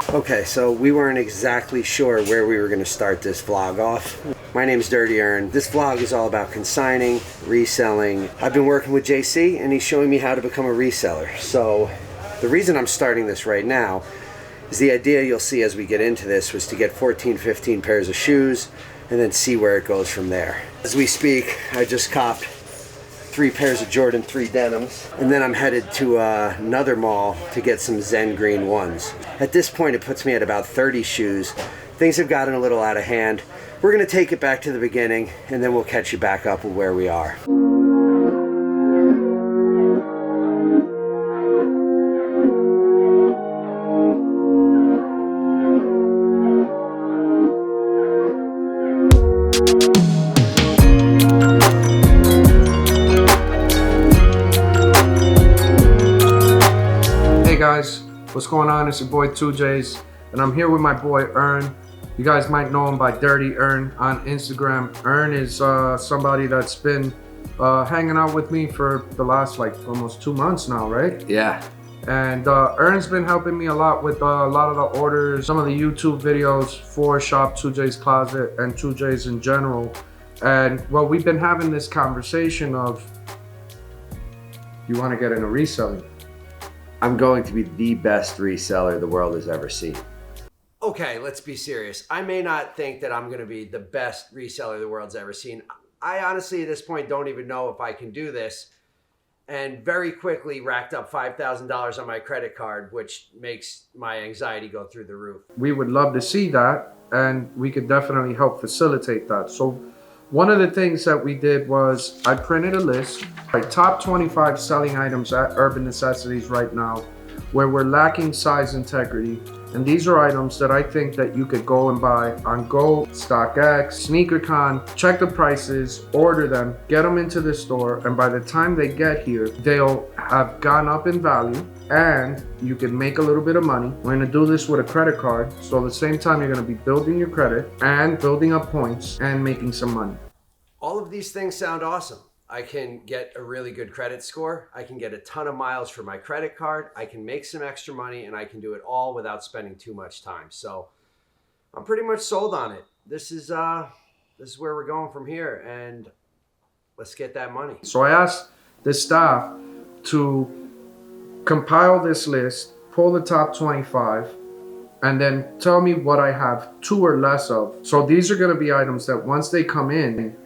Okay, so we weren't exactly sure where we were going to start this vlog off. My name is Dirty Earn. This vlog is all about consigning, reselling. I've been working with JC and he's showing me how to become a reseller. So the reason I'm starting this right now is the idea you'll see as we get into this was to get 14, 15 pairs of shoes and then see where it goes from there. As we speak, I just copped 3 pairs of Jordan 3 denims, and then I'm headed to another mall to get some Zen green ones. At this point, it puts me at about 30 shoes. Things have gotten a little out of hand. We're gonna take it back to the beginning, and then we'll catch you back up with where we are. Guys, what's going on? It's your boy 2Js and I'm here with my boy Earn. You guys might know him by Dirty Earn on Instagram. Earn is somebody that's been hanging out with me for the last like almost 2 months now, right? Yeah. And Earn's been helping me a lot with a lot of the orders, some of the YouTube videos for Shop 2J's Closet and 2J's in general. And well, we've been having this conversation of, you want to get into reselling? I'm going to be the best reseller the world has ever seen. Okay, let's be serious. I may not think that I'm going to be the best reseller the world's ever seen. I honestly, at this point, don't even know if I can do this. And very quickly racked up $5,000 on my credit card, which makes my anxiety go through the roof. We would love to see that, and we could definitely help facilitate that. So one of the things that we did was I printed a list, like top 25 selling items at Urban Necessities right now, where we're lacking size integrity. And these are items that I think that you could go and buy on Go, StockX, SneakerCon, check the prices, order them, get them into the store, and by the time they get here, they'll have gone up in value and you can make a little bit of money. We're gonna do this with a credit card. So at the same time, you're gonna be building your credit and building up points and making some money. All of these things sound awesome. I can get a really good credit score. I can get a ton of miles for my credit card. I can make some extra money and I can do it all without spending too much time. So I'm pretty much sold on it. This is where we're going from here, and let's get that money. So I asked the staff to compile this list, pull the top 25, and then tell me what I have 2 or less of. So these are gonna be items that once they come in,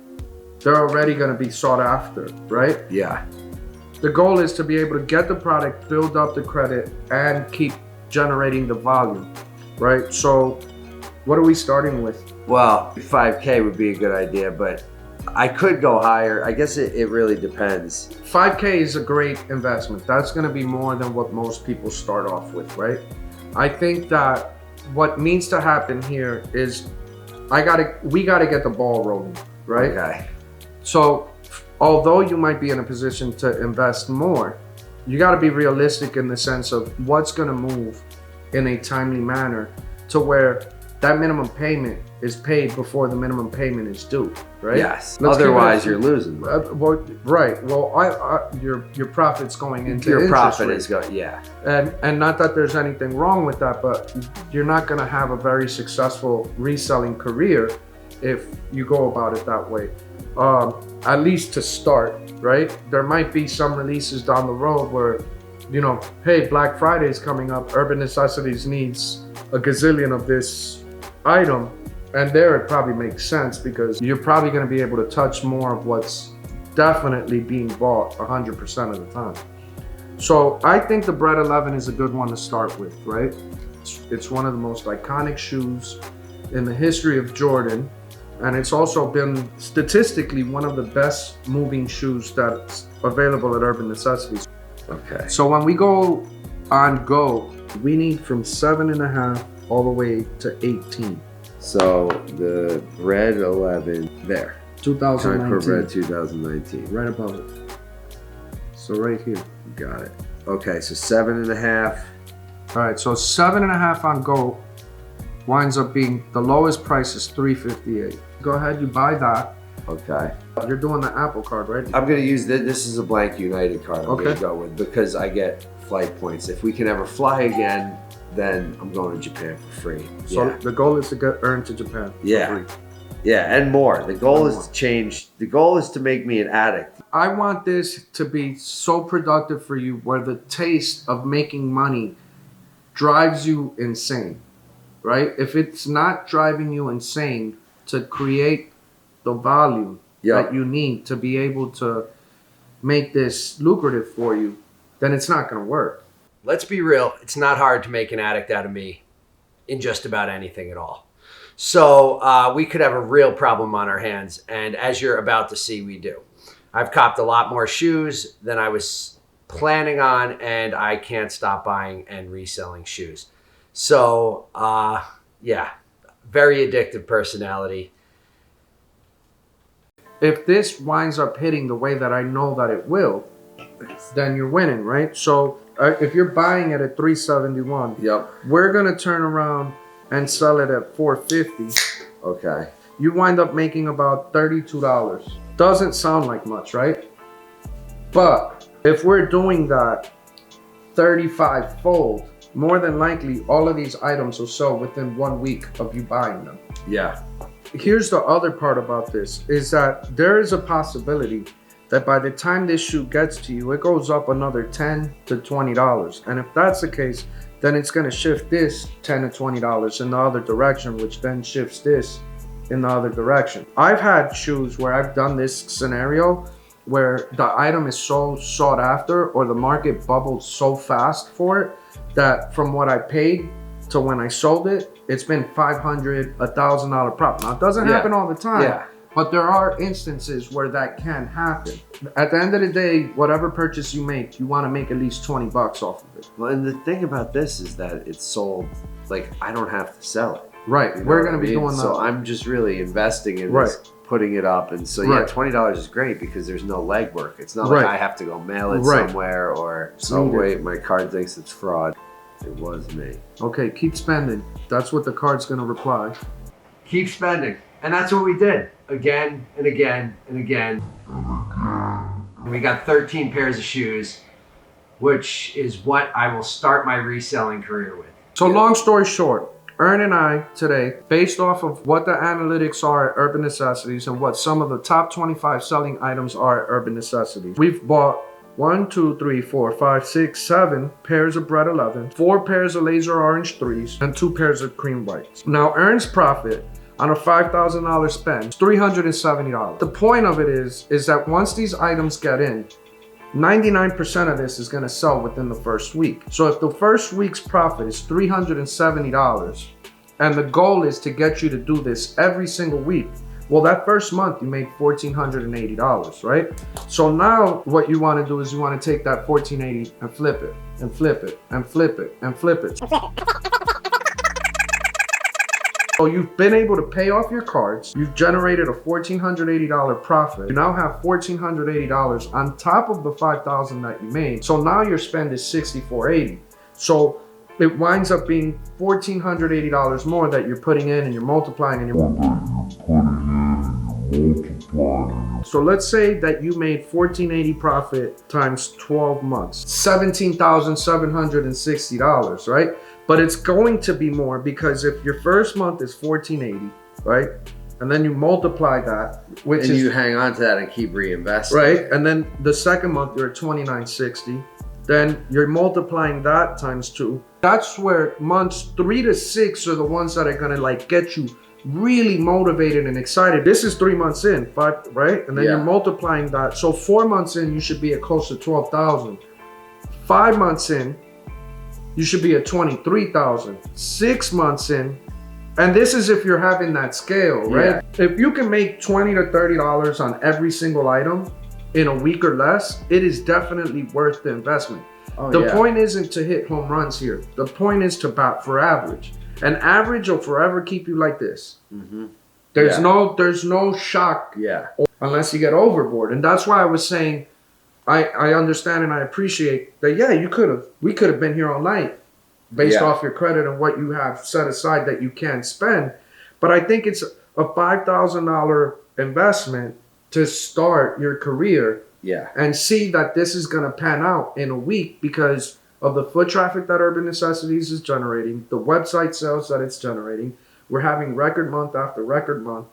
they're already gonna be sought after, right? Yeah. The goal is to be able to get the product, build up the credit, and keep generating the volume, right? So what are we starting with? Well, 5K would be a good idea, but I could go higher. I guess it really depends. 5K is a great investment. That's gonna be more than what most people start off with, right? I think that what needs to happen here is we gotta get the ball rolling, right? Okay. So although you might be in a position to invest more, you got to be realistic in the sense of what's going to move in a timely manner to where that minimum payment is paid before the minimum payment is due, right? Yes. Otherwise, you're losing. Well, right. Well, your profit's going into your interest profit rate. is going. Yeah. And not that there's anything wrong with that, but you're not going to have a very successful reselling career if you go about it that way. At least to start, right? There might be some releases down the road where, you know, hey, Black Friday is coming up. Urban Necessities needs a gazillion of this item. And there it probably makes sense because you're probably going to be able to touch more of what's definitely being bought 100% of the time. So I think the Bread 11 is a good one to start with, right? It's one of the most iconic shoes in the history of Jordan. And it's also been statistically one of the best moving shoes that's available at Urban Necessities. Okay. So when we go on Go, we need from 7.5 all the way to 18. So the Bread 11 there. 2019. Bread 2019. Right above it. So right here. Got it. Okay, so 7.5. All right, so 7.5 on Go winds up being, the lowest price is $358. Go ahead, you buy that. Okay. You're doing the Apple card, right? I'm gonna use this is a blank United card I'm Okay. gonna go with because I get flight points. If we can ever fly again, then I'm going to Japan for free. So Yeah. the goal is to get earned to Japan. Yeah. For free. Yeah, and more. The goal is to change. The goal is to make me an addict. I want this to be so productive for you where the taste of making money drives you insane, right? If it's not driving you insane to create the volume that you need to be able to make this lucrative for you, then it's not going to work. Let's be real. It's not hard to make an addict out of me in just about anything at all. So we could have a real problem on our hands. And as you're about to see, we do. I've copped a lot more shoes than I was planning on, and I can't stop buying and reselling shoes. So, yeah, very addictive personality. If this winds up hitting the way that I know that it will, then you're winning, right? So if you're buying it at $371, we're going to turn around and sell it at $450. Okay. You wind up making about $32. Doesn't sound like much, right? But if we're doing that 35-fold, more than likely all of these items will sell within 1 week of you buying them. Yeah. Here's the other part about this, is that there is a possibility that by the time this shoe gets to you, it goes up another $10 to $20. And if that's the case, then it's going to shift this $10 to $20 in the other direction, which then shifts this in the other direction. I've had shoes where I've done this scenario where the item is so sought after, or the market bubbled so fast for it, that from what I paid to when I sold it, it's been $500, $1,000 profit. Now, it doesn't happen all the time, but there are instances where that can happen. At the end of the day, whatever purchase you make, you want to make at least 20 bucks off of it. Well, and the thing about this is that it's sold, like, I don't have to sell it. Right. You know We're going to be doing that. So I'm just really investing in this, putting it up. And so, yeah, $20 is great because there's no legwork. It's not like I have to go mail it somewhere or, oh, wait, my card thinks it's fraud. It was me. Okay, keep spending. That's what the card's going to reply. Keep spending. And that's what we did again and again and again. And we got 13 pairs of shoes, which is what I will start my reselling career with. So long story short, Ern and I today, based off of what the analytics are at Urban Necessities and what some of the top 25 selling items are at Urban Necessities, we've bought 1, 2, 3, 4, 5, 6, 7 pairs of Bread 11, 4 pairs of Laser Orange 3s, and 2 pairs of Cream Whites. Now, Ern's profit on a $5,000 spend is $370. The point of it is that once these items get in, 99% of this is going to sell within the first week. So if the first week's profit is $370 and the goal is to get you to do this every single week, well, that first month you made $1,480, right? So now what you want to do is you want to take that $1,480 and flip it and flip it and flip it and flip it. So you've been able to pay off your cards. You've generated a $1,480 profit. You now have $1,480 on top of the $5,000 that you made. So now your spend is $6,480. So it winds up being $1,480 more that you're putting in and you're multiplying and you're So let's say that you made $1,480 profit times 12 months, $17,760, right? But it's going to be more because if your first month is $1,480, right? And then you multiply that, which and you hang on to that and keep reinvesting. Right, and then the second month you're at $2,960. Then you're multiplying that times 2. That's where months 3 to 6 are the ones that are gonna like get you really motivated and excited. This is 3 months in, 5, right? And then you're multiplying that. So 4 months in, you should be at close to 12,000. 5 months in, you should be at 23,000. 6 months in, and this is if you're having that scale, right? If you can make $20 to $30 on every single item in a week or less, it is definitely worth the investment. The point isn't to hit home runs here. The point is to bat for average. And average will forever keep you like this. There's no shock unless you get overboard. And that's why I was saying, I understand and I appreciate that, we could have been here all night based off your credit and what you have set aside that you can't spend. But I think it's a $5,000 investment to start your career and see that this is going to pan out in a week, because of the foot traffic that Urban Necessities is generating, the website sales that it's generating. We're having record month after record month.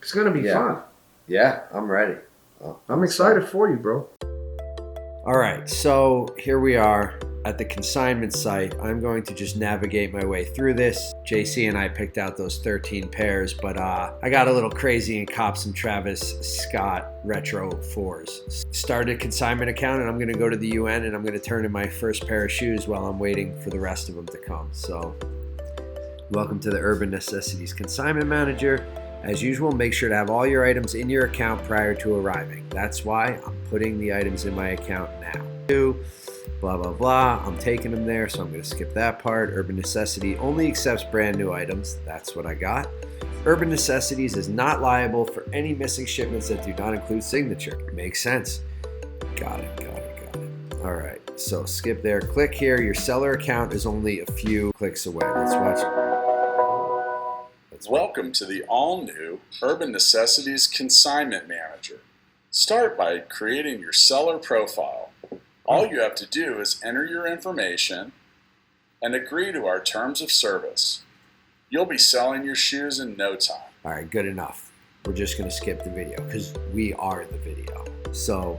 It's going to be fun. Yeah, I'm ready. I'm excited for you, bro. All right, so here we are at the consignment site. I'm going to just navigate my way through this. JC and I picked out those 13 pairs, but I got a little crazy and copped some Travis Scott Retro 4s. Started a consignment account, and I'm going to go to the UN, and I'm going to turn in my first pair of shoes while I'm waiting for the rest of them to come. So welcome to the Urban Necessities Consignment Manager. As usual, make sure to have all your items in your account prior to arriving. That's why I'm putting the items in my account now. Blah, blah, blah. I'm taking them there, so I'm going to skip that part. Urban Necessity only accepts brand new items. That's what I got. Urban Necessities is not liable for any missing shipments that do not include signature. Makes sense. Got it. All right, so skip there. Click here. Your seller account is only a few clicks away. Let's watch it. Welcome to the all-new Urban Necessities Consignment Manager. Start by creating your seller profile. All you have to do is enter your information and agree to our terms of service. You'll be selling your shoes in no time. All right, good enough. We're just going to skip the video because we are the video. So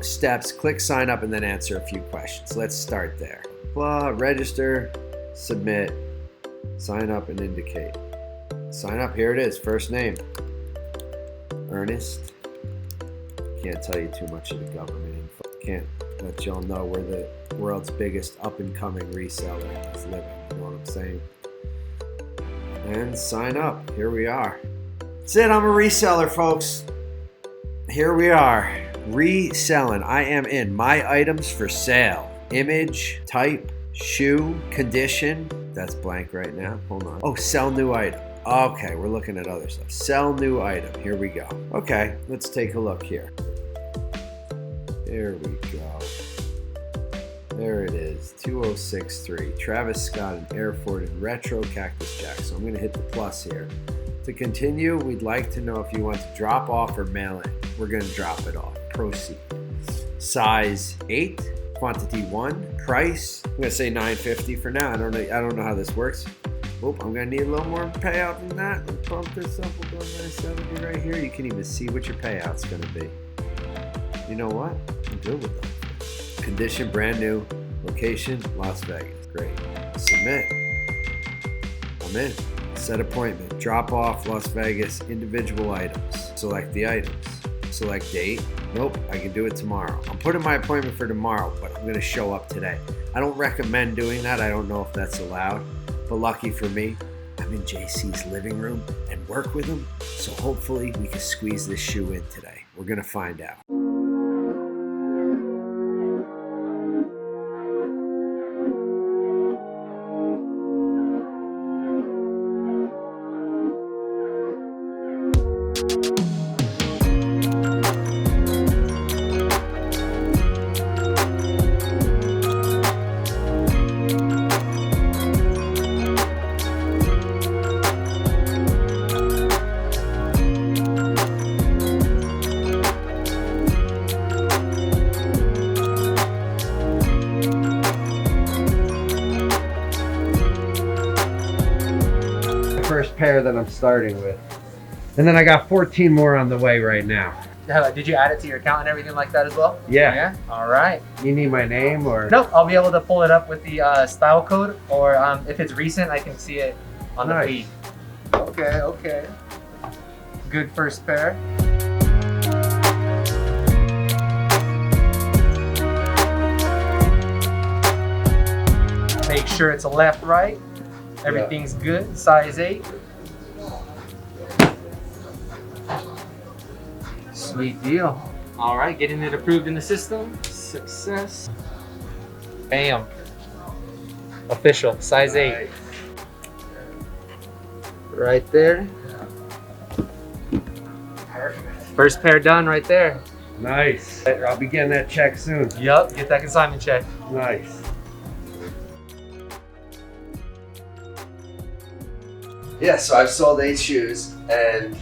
steps, click sign up and then answer a few questions. Let's start there. Blah, register, submit. Sign up and indicate. Sign up, here it is, first name. Ernest. Can't tell you too much of the government info. Can't let y'all know where the world's biggest up-and-coming reseller is living. You know what I'm saying? And sign up. Here we are. That's it, I'm a reseller, folks. Here we are. Reselling. I am in my items for sale. Image, type, shoe, condition. That's blank right now. Hold on. Oh, sell new item. Okay, we're looking at other stuff. Sell new item. Here we go. Okay, let's take a look here. There we go. There it is. 2063. Travis Scott and Air Force Retro Cactus Jack. So I'm going to hit the plus here. To continue, we'd like to know if you want to drop off or mail it. We're going to drop it off. Proceed. Size 8. Quantity 1, price, I'm gonna say $9.50 for now. I don't know how this works. I'm gonna need a little more payout than that. Let's bump this up, we'll go $9.70 right here. You can even see what your payout's gonna be. You know what? I'm good with that. Condition, brand new. Location, Las Vegas. Great. Submit. I'm in. Set appointment. Drop off, Las Vegas, individual items. Select the items. Select date. Nope, I can do it tomorrow. I'm putting my appointment for tomorrow, but I'm going to show up today. I don't recommend doing that. I don't know if that's allowed, but lucky for me, I'm in JC's living room and work with him, so hopefully we can squeeze this shoe in today. We're going to find out. First pair that I'm starting with. And then I got 14 more on the way right now. Did you add it to your account and everything like that as well? Yeah. All right. You need my name or? Nope, I'll be able to pull it up with the style code, or if it's recent, I can see it on the feed. Okay. Good first pair. Make sure it's a left, right. Everything's good. Size 8. Sweet deal. All right, getting it approved in the system. Success. Bam. Official. Size 8. Right there. First pair done right there. Nice. I'll be getting that check soon. Yup, get that consignment check. Nice. Yeah, so I've sold 8 shoes and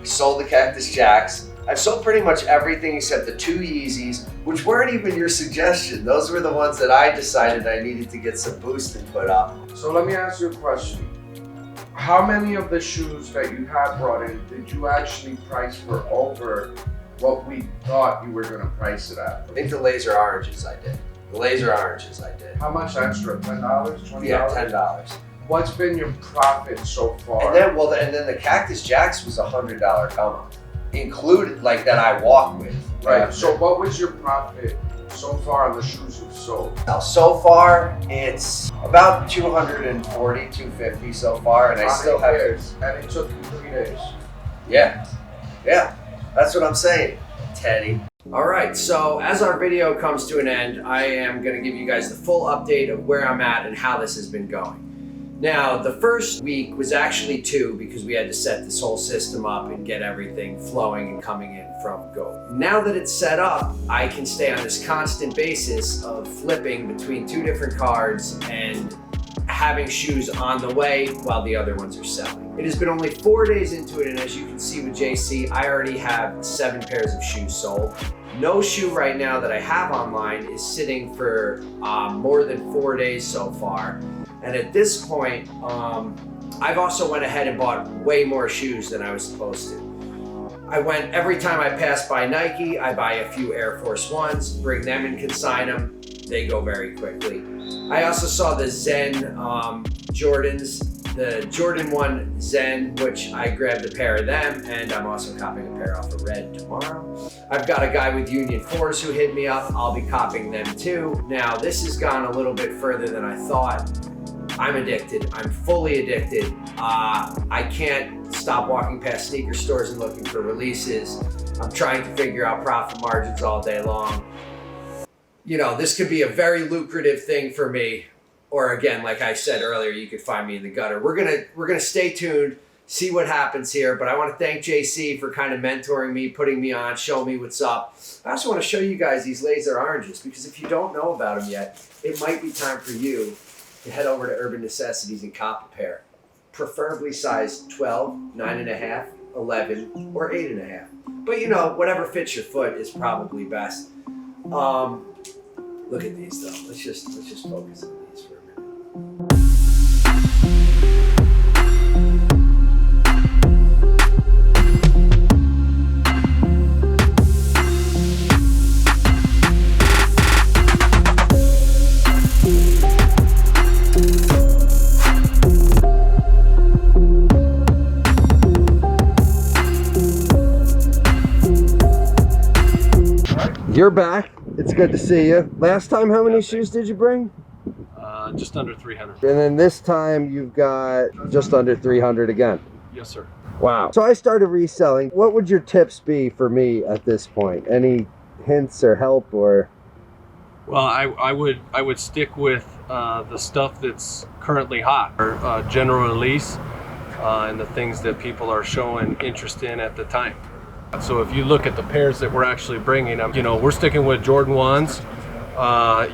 sold the Cactus Jacks. I've sold pretty much everything except the 2 Yeezys, which weren't even your suggestion. Those were the ones that I decided I needed to get some boost and put up. So let me ask you a question. How many of the shoes that you had brought in did you actually price for over what we thought you were gonna price it at? I think the laser oranges I did. The laser oranges I did. How much extra? $10? $20? Yeah, $10. What's been your profit so far? And then the Cactus Jacks was $100 come up, included like that I walk with. Right. So what was your profit so far on the shoes you've sold? Now, so far, it's about 240, 250 so far, and I still have to. And it took you 3 days. Yeah, that's what I'm saying, Teddy. All right, so as our video comes to an end, I am going to give you guys the full update of where I'm at and how this has been going. Now, the first week was actually 2 because we had to set this whole system up and get everything flowing and coming in from Go. Now that it's set up, I can stay on this constant basis of flipping between 2 different cards and having shoes on the way while the other ones are selling. It has been only 4 days into it, and as you can see with JC, I already have 7 pairs of shoes sold. No shoe right now that I have online is sitting for more than 4 days so far. And at this point, I've also went ahead and bought way more shoes than I was supposed to. Every time I pass by Nike, I buy a few Air Force Ones, bring them and consign them. They go very quickly. I also saw the Zen Jordans, the Jordan 1 Zen, which I grabbed a pair of them, and I'm also copying a pair off of Red tomorrow. I've got a guy with Union 4s who hit me up. I'll be copying them too. Now, this has gone a little bit further than I thought. I'm addicted. I'm fully addicted. I can't stop walking past sneaker stores and looking for releases. I'm trying to figure out profit margins all day long. You know, this could be a very lucrative thing for me. Or again, like I said earlier, you could find me in the gutter. We're gonna stay tuned, see what happens here. But I want to thank JC for kind of mentoring me, putting me on, showing me what's up. I also want to show you guys these laser oranges because if you don't know about them yet, it might be time for you to head over to Urban Necessities and cop a pair. Preferably size 12, 9.5, 11, or 8.5. But you know, whatever fits your foot is probably best. Look at these though. Let's just focus on these for a minute. You're back. It's good to see you. Last time, how many shoes did you bring? Just under 300. And then this time you've got just under 300 again. Yes, sir. Wow. So I started reselling. What would your tips be for me at this point? Any hints or help or? Well, I would stick with the stuff that's currently hot, or general release, and the things that people are showing interest in at the time. So if you look at the pairs that we're actually bringing, you know, we're sticking with Jordan 1s,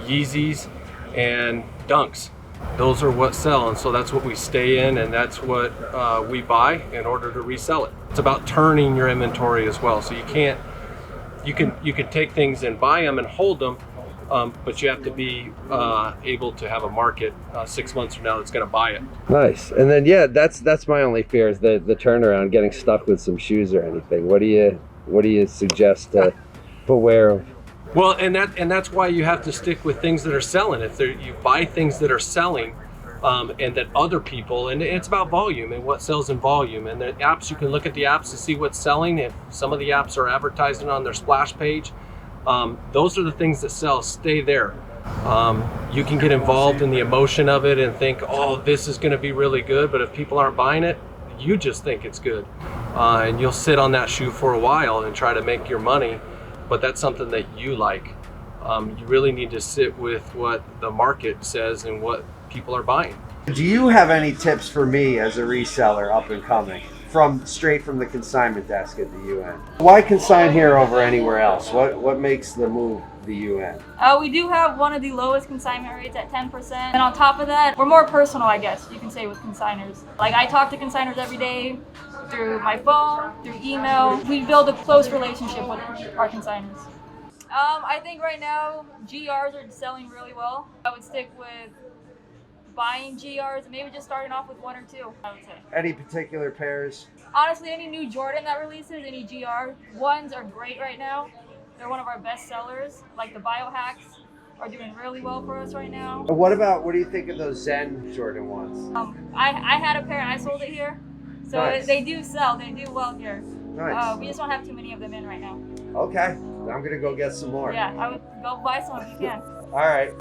Yeezys, and Dunks. Those are what sell, and so that's what we stay in, and that's what we buy in order to resell it. It's about turning your inventory as well. So you can take things and buy them and hold them, but you have to be able to have a market 6 months from now that's going to buy it. Nice. And then yeah, that's my only fear is the turnaround, getting stuck with some shoes or anything. What do you suggest to beware of? Well, and that's why you have to stick with things that are selling. If you buy things that are selling, and that other people, and it's about volume and what sells in volume. And the apps, you can look at the apps to see what's selling. If some of the apps are advertising on their splash page, those are the things that sell. Stay there. You can get involved in the emotion of it and think, oh, this is going to be really good. But if people aren't buying it, you just think it's good, and you'll sit on that shoe for a while and try to make your money. But that's something that you like. You really need to sit with what the market says and what people are buying. Do you have any tips for me as a reseller up and coming, straight from the consignment desk at the UN? Why consign here over anywhere else? What makes the move the UN? We do have one of the lowest consignment rates at 10%. And on top of that, we're more personal, I guess you can say, with consigners. Like, I talk to consigners every day through my phone, through email. We build a close relationship with our consigners. I think right now GRs are selling really well. I would stick with buying GRs and maybe just starting off with one or two, I would say. Any particular pairs? Honestly, any new Jordan that releases, any GR ones are great right now. They're one of our best sellers. Like the biohacks are doing really well for us right now. What do you think of those Zen Jordan ones? I had a pair and I sold it here. So Nice. they do sell, they do well here. Nice. We just don't have too many of them in right now. Okay, I'm gonna go get some more. Yeah, I would go buy some if you can. All right.